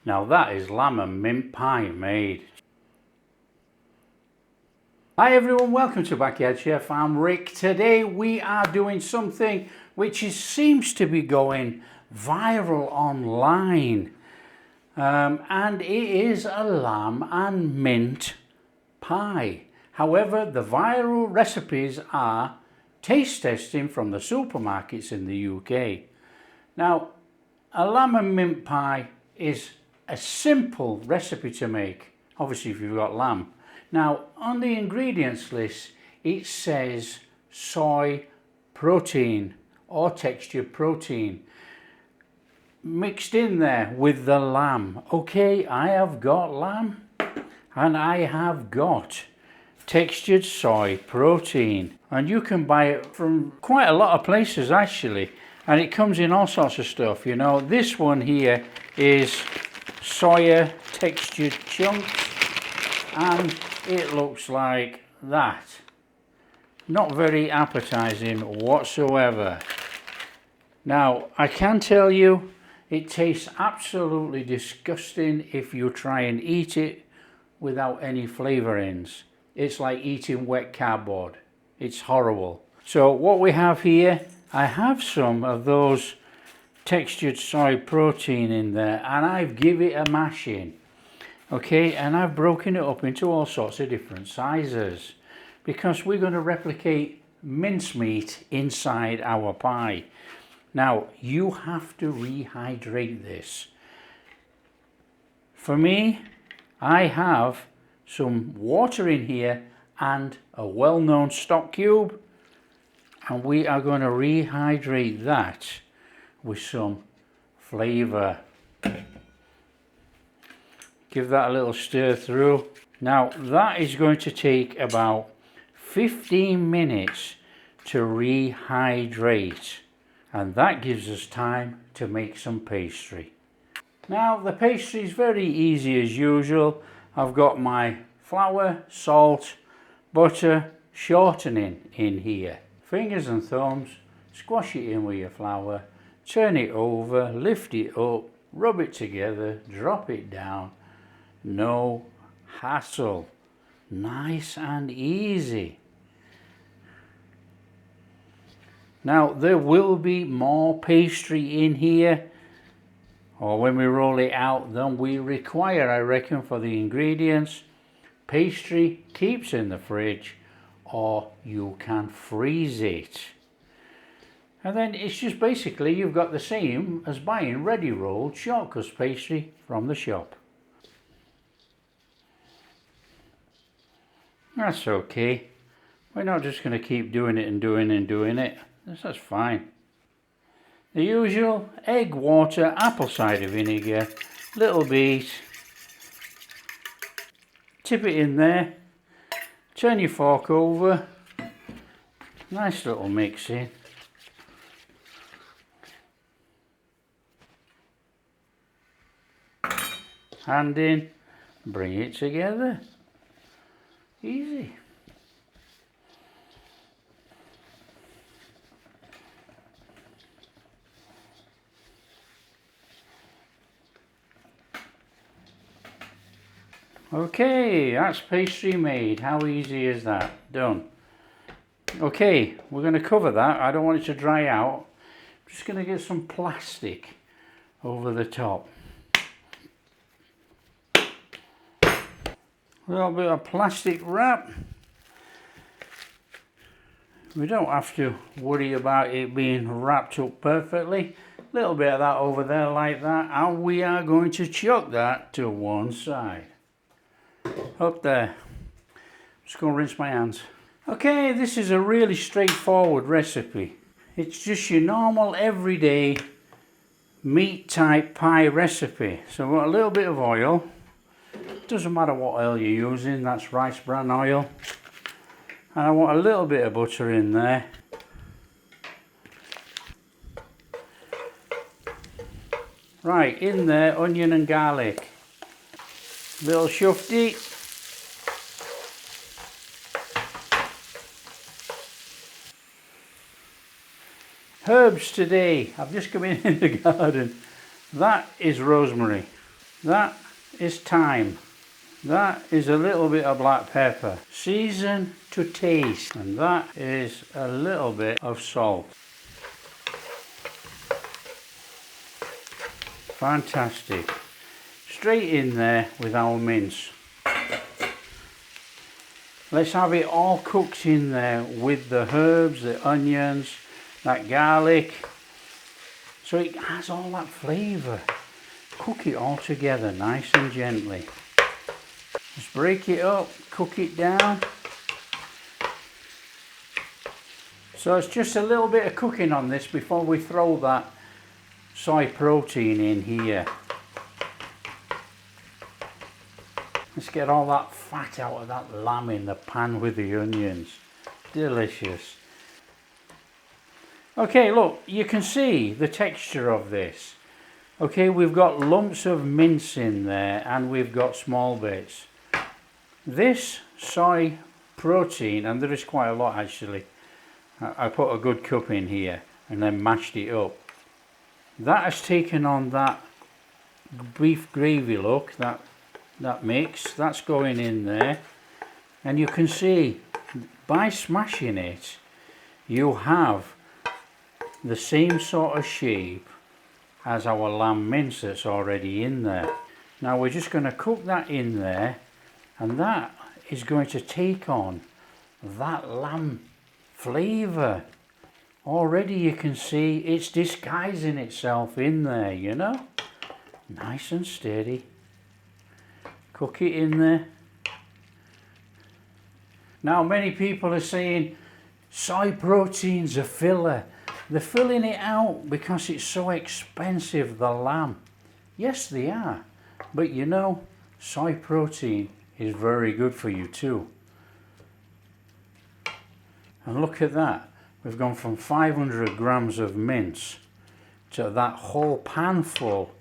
Now that is lamb and mint pie made. Hi everyone, welcome to Backyard Chef. I'm Rick. Today we are doing something which seems to be going viral online. And it is a lamb and mint pie. However, the viral recipes are taste testing from the supermarkets in the UK. Now, a lamb and mint pie is a simple recipe to make, obviously if you've got lamb. Now, on the ingredients list, it says soy protein or textured protein mixed in there with the lamb. Okay, I have got lamb and I have got textured soy protein, and you can buy it from quite a lot of places actually, and it comes in all sorts of stuff. You know, this one here is soya textured chunks, and it looks like that. Not very appetizing whatsoever. Now, I can tell you it tastes absolutely disgusting if you try and eat it without any flavorings. It's like eating wet cardboard. It's horrible. So what we have here, I have some of those textured soy protein in there, and I've given it a mashing. Okay, and I've broken it up into all sorts of different sizes because we're going to replicate mincemeat inside our pie. Now, you have to rehydrate this. For me, I have some water in here and a well-known stock cube, and we are going to rehydrate that with some flavour. Give that a little stir through. Now that is going to take about 15 minutes to rehydrate, and that gives us time to make some pastry. Now the pastry is very easy as usual. I've got my flour, salt, butter, shortening in here. Fingers and thumbs, squash it in with your flour, turn it over, lift it up, rub it together, drop it down. No hassle. Nice and easy. Now there will be more pastry in here, or when we roll it out, than we require, I reckon, for the ingredients. Pastry keeps in the fridge, or you can freeze it. And then it's just basically you've got the same as buying ready rolled shortcrust pastry from the shop. That's okay. We're not just going to keep doing it and doing it and doing it. That's fine. The usual egg, water, apple cider vinegar, little bit. Tip it in there. Turn your fork over. Nice little mix in. Hand in. Bring it together. Easy. Okay, that's pastry made. How easy is that? Done. Okay, we're going to cover that. I don't want it to dry out. I'm just going to get some plastic over the top. A little bit of plastic wrap. We don't have to worry about it being wrapped up perfectly. A little bit of that over there like that, and we are going to chuck that to one side. Up there. Just going to rinse my hands. Okay, this is a really straightforward recipe. It's just your normal everyday meat type pie recipe. So we've got a little bit of oil. Doesn't matter what oil you're using, that's rice bran oil. And I want a little bit of butter in there. Right, in there, onion and garlic. Little shufti. Herbs today. I've just come in the garden. That is rosemary. That is thyme. That is a little bit of black pepper. Season to taste. And that is a little bit of salt. Fantastic. Straight in there with our mince. Let's have it all cooked in there with the herbs, the onions, that garlic. So it has all that flavour. Cook it all together nice and gently. Just break it up, cook it down. So it's just a little bit of cooking on this before we throw that soy protein in here. Let's get all that fat out of that lamb in the pan with the onions. Delicious. Okay, look, you can see the texture of this. Okay, we've got lumps of mince in there and we've got small bits. This soy protein, and there is quite a lot actually, I put a good cup in here and then mashed it up. That has taken on that beef gravy look, that mix, that's going in there. And you can see, by smashing it, you have the same sort of shape as our lamb mince that's already in there. Now we're just going to cook that in there, and that is going to take on that lamb flavour. Already you can see it's disguising itself in there, you know. Nice and steady. Cook it in there. Now many people are saying soy protein's a filler. They're filling it out because it's so expensive, the lamb. Yes, they are. But you know, soy protein is very good for you too. And look at that. We've gone from 500 grams of mince to that whole pan full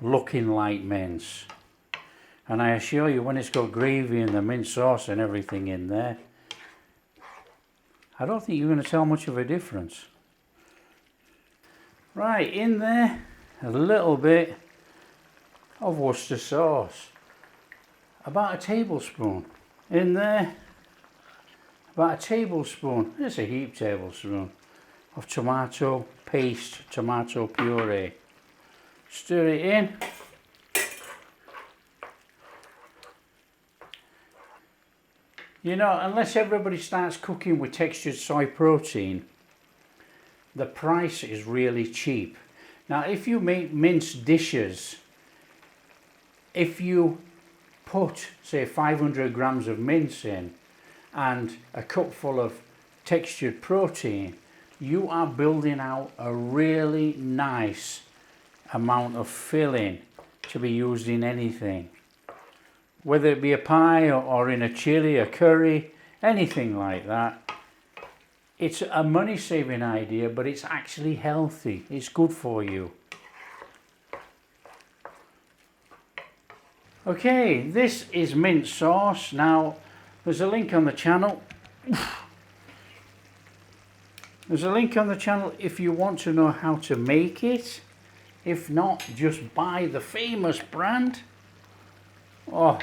looking like mince. And I assure you, when it's got gravy and the mint sauce and everything in there, I don't think you're going to tell much of a difference. Right, in there, a little bit of Worcester sauce. About a tablespoon. In there, about a tablespoon, it's a heaped tablespoon, of tomato paste, tomato puree. Stir it in. You know, unless everybody starts cooking with textured soy protein, the price is really cheap. Now, if you make minced dishes, if you put, say, 500 grams of mince in and a cupful of textured protein, you are building out a really nice amount of filling to be used in anything. Whether it be a pie or in a chili, a curry, anything like that. It's a money-saving idea, but it's actually healthy. It's good for you. Okay, this is mint sauce. Now, there's a link on the channel. There's a link on the channel if you want to know how to make it. If not, just buy the famous brand. Oh,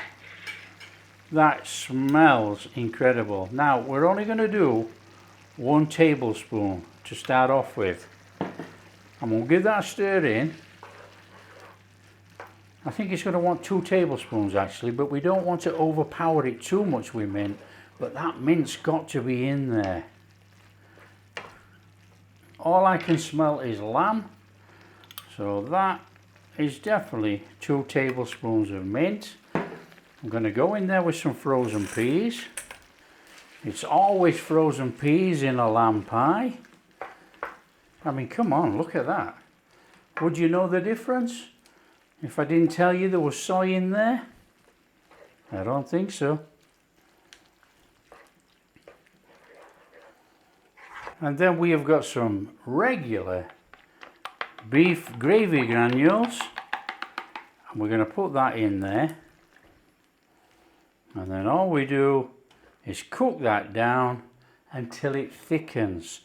that smells incredible. Now, we're only going to do 1 tablespoon to start off with. I'm going to give that a stir in. I think it's going to want 2 tablespoons actually, but we don't want to overpower it too much with mint. But that mint's got to be in there. All I can smell is lamb. So that is definitely 2 tablespoons of mint. I'm going to go in there with some frozen peas. It's always frozen peas in a lamb pie. I mean, come on, look at that. Would you know the difference if I didn't tell you there was soy in there? I don't think so. And then we have got some regular beef gravy granules. And we're going to put that in there. And then all we do is cook that down until it thickens.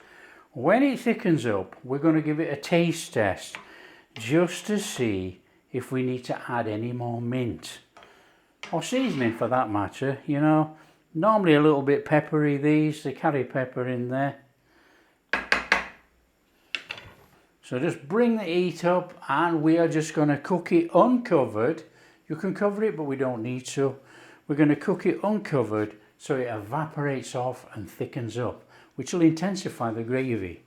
When it thickens up, we're going to give it a taste test just to see if we need to add any more mint or seasoning for that matter. You know, normally a little bit peppery, these, they carry pepper in there. So just bring the heat up and we are just going to cook it uncovered. You can cover it, but we don't need to. We're going to cook it uncovered so it evaporates off and thickens up, which will intensify the gravy.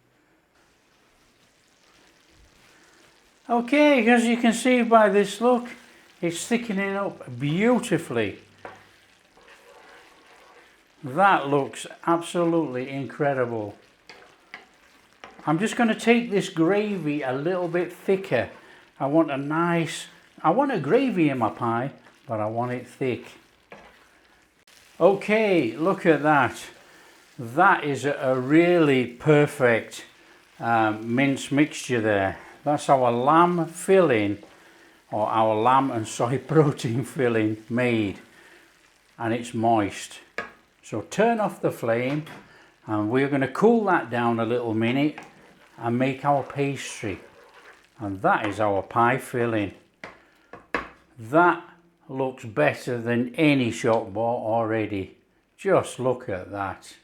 Okay, as you can see by this look, it's thickening up beautifully. That looks absolutely incredible. I'm just going to take this gravy a little bit thicker. I want a gravy in my pie, but I want it thick. Okay, look at that. That is a really perfect mince mixture there. That's our lamb filling, or our lamb and soy protein filling made, and it's moist. So turn off the flame and we're going to cool that down a little minute and make our pastry. And that is our pie filling. That looks better than any shop bought already. Just look at that.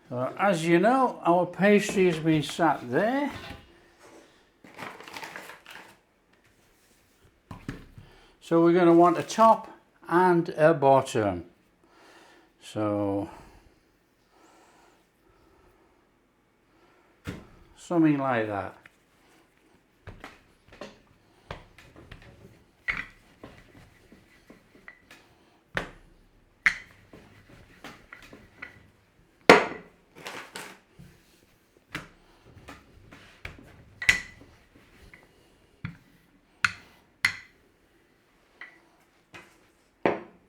So as you know, our pastry has been sat there. So we're going to want a top and a bottom. So something like that.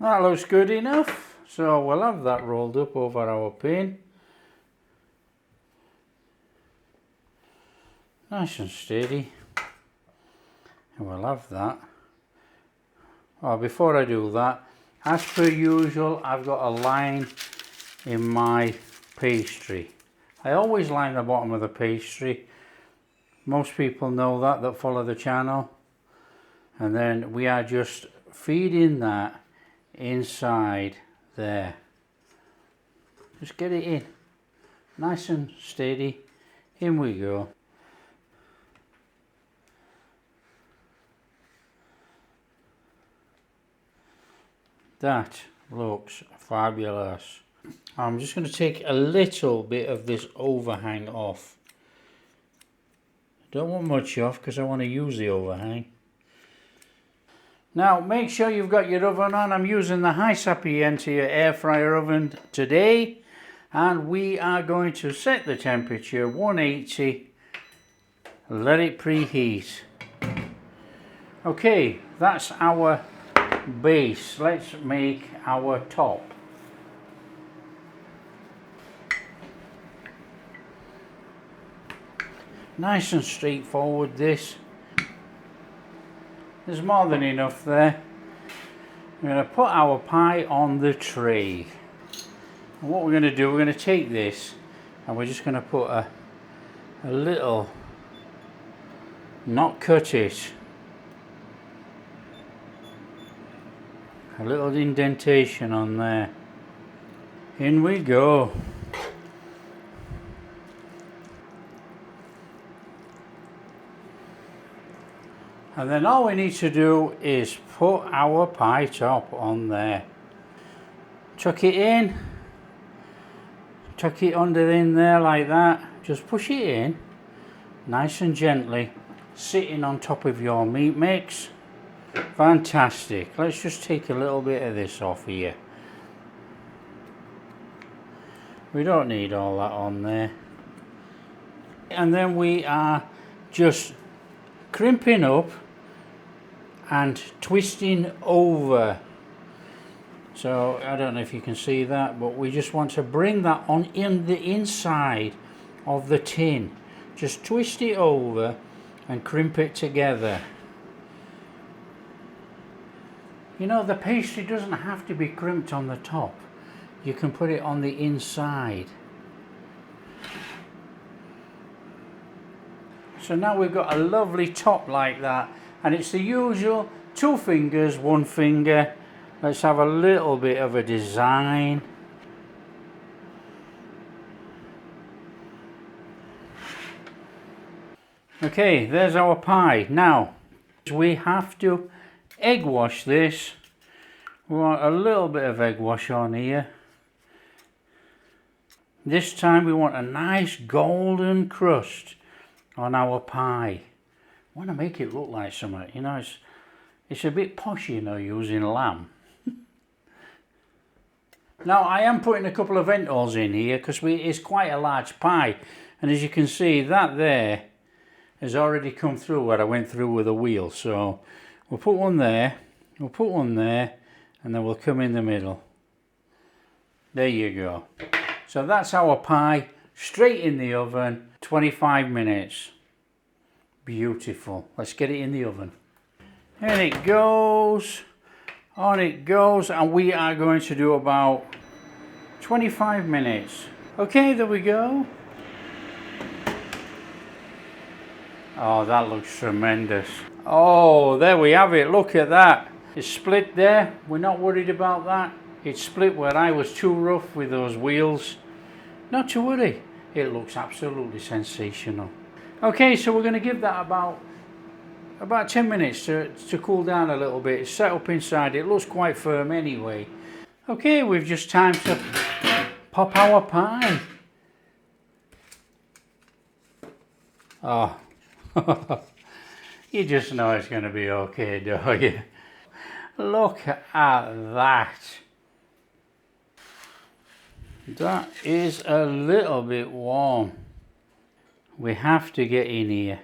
That looks good enough, so we'll have that rolled up over our pin. Nice and steady. And we'll have that. Well, before I do that, as per usual, I've got a line in my pastry. I always line the bottom of the pastry. Most people know that follow the channel. And then we are just feeding that inside there. Just get it in. Nice and steady. In we go. That looks fabulous. I'm just going to take a little bit of this overhang off. Don't want much off because I want to use the overhang. Now make sure you've got your oven on. I'm using the high Sapientia air fryer oven today, and we are going to set the temperature 180. Let it preheat. Okay, that's our base. Let's make our top. Nice and straightforward this. There's more than enough there. We're going to put our pie on the tray. And what we're going to do, we're going to take this and we're just going to put a little, not cut it, a little indentation on there. In we go. And then all we need to do is put our pie top on there. Tuck it in. Tuck it under in there like that. Just push it in, nice and gently, sitting on top of your meat mix. Fantastic. Let's just take a little bit of this off here. We don't need all that on there. And then we are just crimping up and twisting over. So I don't know if you can see that, but we just want to bring that on in the inside of the tin. Just twist it over and crimp it together. You know, the pastry doesn't have to be crimped on the top. You can put it on the inside. So now we've got a lovely top like that, and it's the usual 2 fingers, 1 finger. Let's have a little bit of a design. Okay, there's our pie. Now we have to egg wash this. We want a little bit of egg wash on here. This time we want a nice golden crust on our pie. I want to make it look like something, you know, it's a bit posh, you know, using lamb. Now I am putting a couple of vent holes in here because it's quite a large pie, and as you can see, that there has already come through where I went through with a wheel. So we'll put one there, we'll put one there, and then we'll come in the middle. There you go. So that's our pie, straight in the oven, 25 minutes. Beautiful. Let's get it in the oven. And it goes, on it goes, and we are going to do about 25 minutes. Okay, there we go. Oh, that looks tremendous. Oh, there we have it. Look at that. It's split there. We're not worried about that. It's split where I was too rough with those wheels. Not to worry. It looks absolutely sensational. Okay, so we're going to give that about 10 minutes to cool down a little bit. It's set up inside. It looks quite firm anyway. Okay, we've just time to pop our pie. Oh. You just know it's going to be okay, don't you? Look at that. That is a little bit warm. We have to get in here.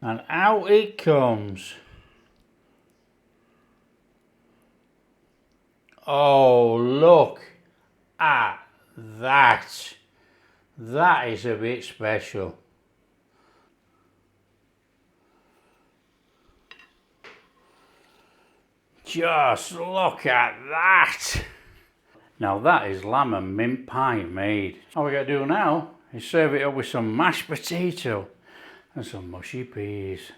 And out it comes. Oh, look at that. That is a bit special. Just look at that. Now that is lamb and mint pie made. All we got to do now is serve it up with some mashed potato and some mushy peas.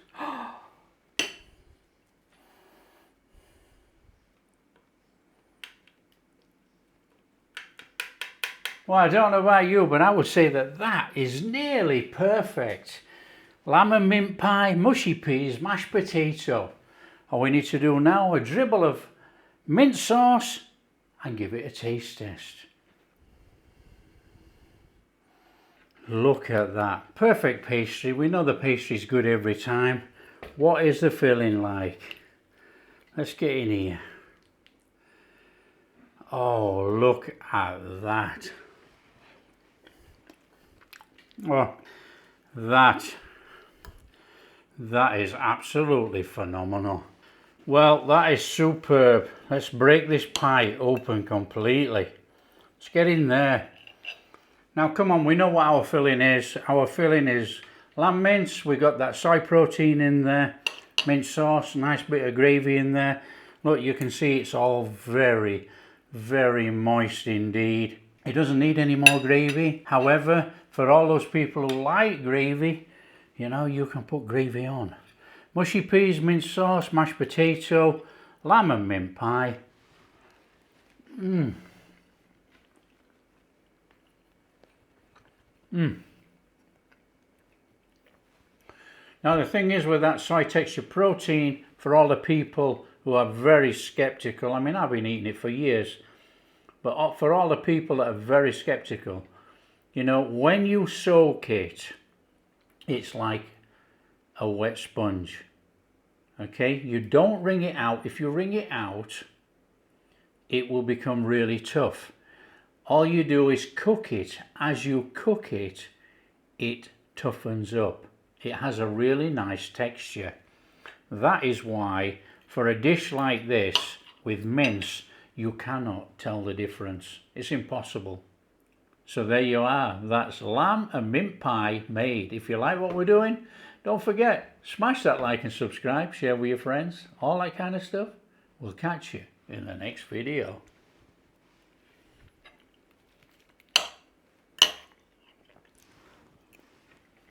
Well, I don't know about you, but I would say that that is nearly perfect. Lamb and mint pie, mushy peas, mashed potato. All we need to do now, a dribble of mint sauce and give it a taste test. Look at that. Perfect pastry. We know the pastry's good every time. What is the filling like? Let's get in here. Oh, look at that. Oh, that is absolutely phenomenal. Well, that is superb. Let's break this pie open completely. Let's get in there. Now come on, we know what our filling is. Our filling is lamb mince. We got that soy protein in there, mint sauce, nice bit of gravy in there. Look, you can see it's all very, very moist indeed. It doesn't need any more gravy. However, for all those people who like gravy, you know, you can put gravy on. Mushy peas, mint sauce, mashed potato, lamb and mint pie. Now the thing is with that soy texture protein, for all the people who are very skeptical, I mean, I've been eating it for years, but for all the people that are very skeptical, you know, when you soak it, it's like a wet sponge. Okay, you don't wring it out. If you wring it out, it will become really tough. All you do is cook it. As you cook it, it toughens up. It has a really nice texture. That is why for a dish like this with mince, you cannot tell the difference. It's impossible. So there you are. That's lamb and mint pie made. If you like what we're doing, don't forget, smash that like and subscribe, share with your friends, all that kind of stuff. We'll catch you in the next video.